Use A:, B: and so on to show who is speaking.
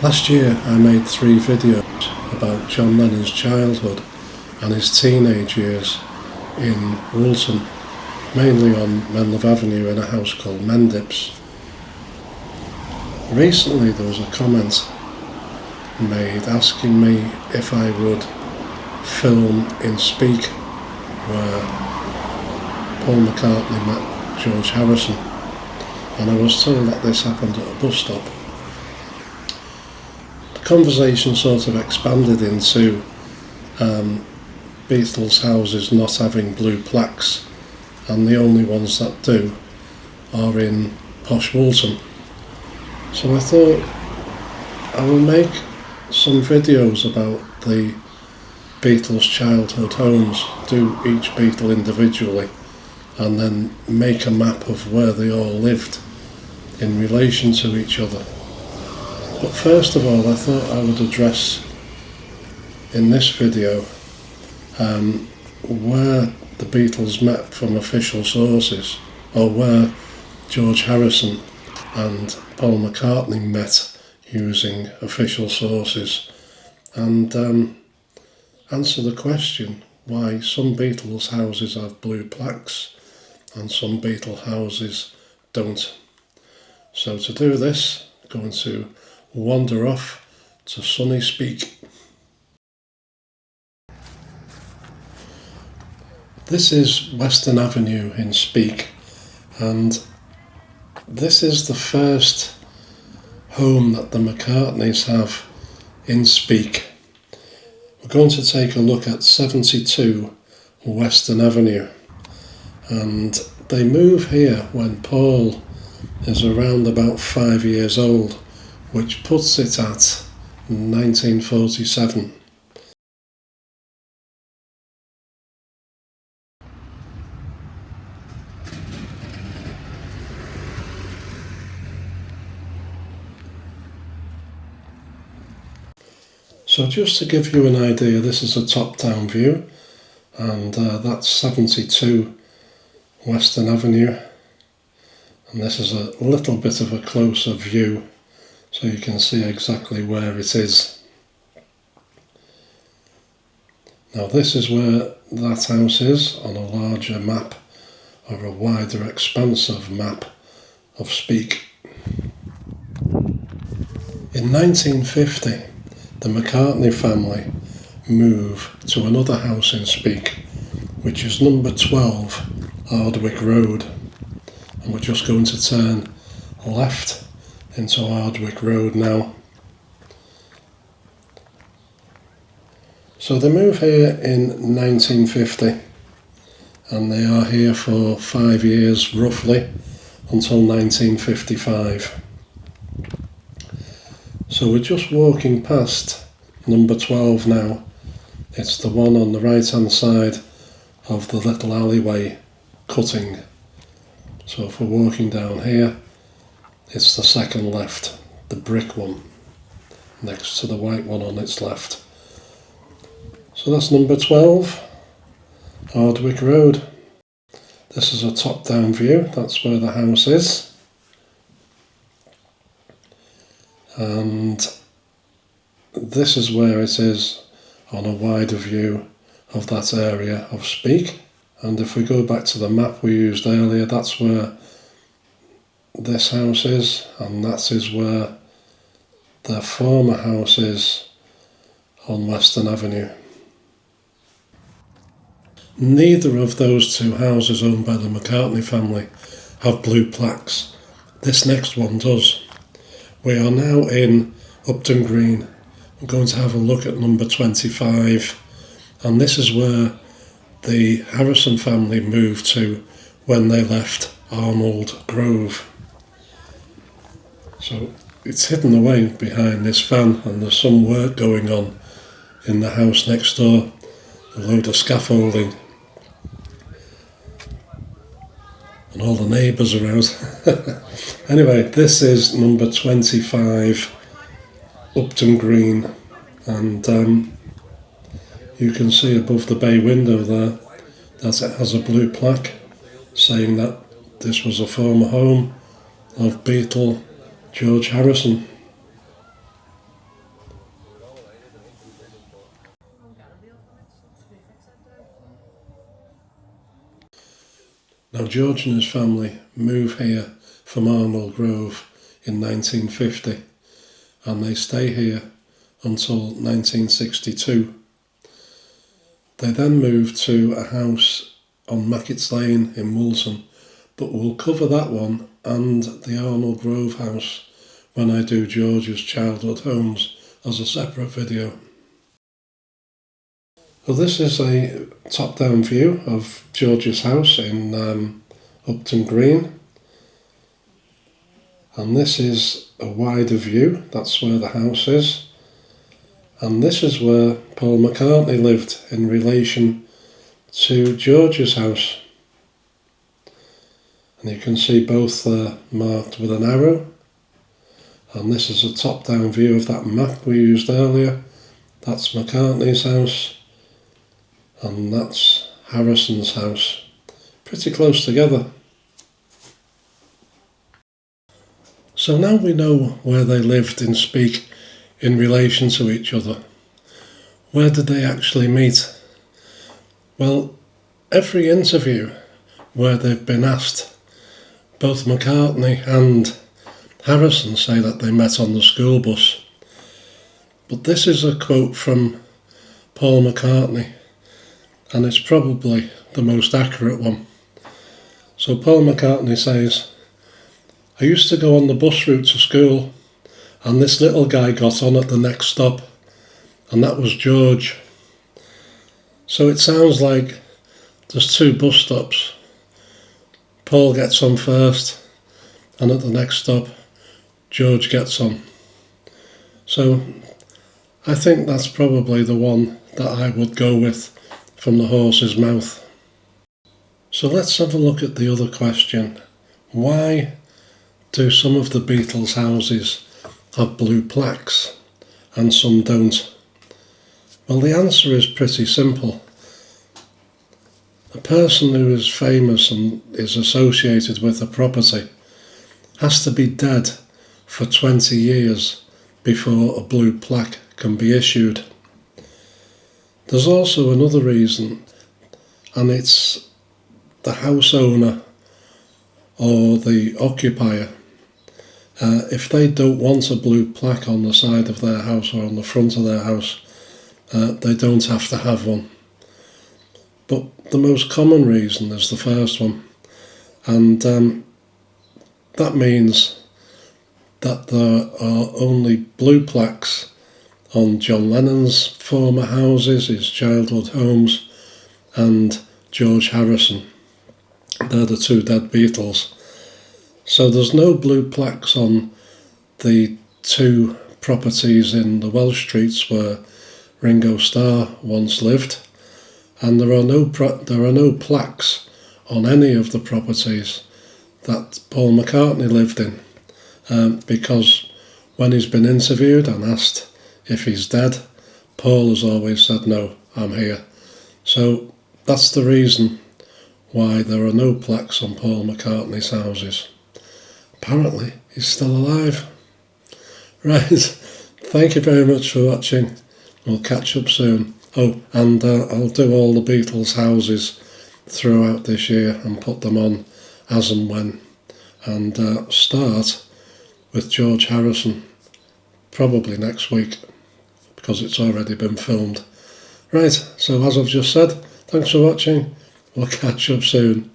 A: Last year I made 3 videos about John Lennon's childhood and his teenage years in Woolton, mainly on Menlove Avenue in a house called Mendips. Recently there was a comment made asking me if I would film in Speke, where Paul McCartney met George Harrison, and I was told that this happened at a bus stop. The conversation sort of expanded into Beatles houses not having blue plaques, and the only ones that do are in posh Woolton. So I thought I will make some videos about the Beatles' childhood homes, do each Beatle individually, and then make a map of where they all lived in relation to each other. But first of all, I thought I would address in this video where the Beatles met from official sources, or where George Harrison and Paul McCartney met using official sources, and answer the question why some Beatles houses have blue plaques and some Beatle houses don't. So to do this, I'm going to wander off to sunny Speke. This is Western Avenue in Speke, and this is the first home that the McCartneys have in Speke. We're going to take a look at 72 Western Avenue, and they move here when Paul is around about 5 years old, which puts it at 1947. So just to give you an idea, this is a top-down view, and that's 72 Western Avenue, and this is a little bit of a closer view so you can see exactly where it is. Now this is where that house is on a larger map, or a wider expansive map of Speke. In 1950, the McCartney family moved to another house in Speke, which is number 12 Ardwick Road, and we're just going to turn left into Ardwick Road now. So they move here in 1950, and they are here for 5 years roughly, until 1955. So we're just walking past number 12 now. It's the one on the right hand side of the little alleyway cutting. So if we're walking down here, it's the second left, the brick one, next to the white one on its left. So that's number 12, Ardwick Road. This is a top-down view, that's where the house is. And this is where it is on a wider view of that area of Speke. And if we go back to the map we used earlier, that's where this house is, and that is where their former house is on Western Avenue. Neither of those two houses owned by the McCartney family have blue plaques. This next one does. We are now in Upton Green. We're going to have a look at number 25, and this is where the Harrison family moved to when they left Arnold Grove. So it's hidden away behind this van, and there's some work going on in the house next door, a load of scaffolding, and all the neighbours are out. Anyway, this is number 25 Upton Green, and you can see above the bay window there that it has a blue plaque saying that this was a former home of Beatle George Harrison. Now George and his family move here from Arnold Grove in 1950 and they stay here until 1962. They then moved to a house on Mackett's Lane in Woolton, but we'll cover that one and the Arnold Grove house when I do George's childhood homes as a separate video. Well, this is a top-down view of George's house in Upton Green, and this is a wider view, that's where the house is, and this is where Paul McCartney lived in relation to George's house. And you can see both marked with an arrow, and this is a top-down view of that map we used earlier. That's McCartney's house, and that's Harrison's house. Pretty close together. So now we know where they lived in Speke in relation to each other. Where did they actually meet? Well, every interview where they've been asked, both McCartney and Harrison say that they met on the school bus. But this is a quote from Paul McCartney, and it's probably the most accurate one. So Paul McCartney says, "I used to go on the bus route to school, and this little guy got on at the next stop, and that was George." So it sounds like there's two bus stops. Paul gets on first, and at the next stop, George gets on. So I think that's probably the one that I would go with from the horse's mouth. So let's have a look at the other question. Why do some of the Beatles' houses have blue plaques and some don't? Well, the answer is pretty simple. A person who is famous and is associated with a property has to be dead for 20 years before a blue plaque can be issued. There's also another reason, and it's the house owner or the occupier. If they don't want a blue plaque on the side of their house or on the front of their house, they don't have to have one. But the most common reason is the first one, and that means that there are only blue plaques on John Lennon's former houses, his childhood homes, and George Harrison. They're the two dead Beatles. So there's no blue plaques on the two properties in the Welsh Streets where Ringo Starr once lived, and there are no plaques on any of the properties that Paul McCartney lived in, because when he's been interviewed and asked if he's dead, Paul has always said, "No, I'm here." So that's the reason why there are no plaques on Paul McCartney's houses. Apparently he's still alive. Right, thank you very much for watching. We'll catch up soon. Oh, and I'll do all the Beatles houses throughout this year and put them on as and when, and start with George Harrison probably next week because it's already been filmed. Right, so as I've just said, thanks for watching. We'll catch up soon.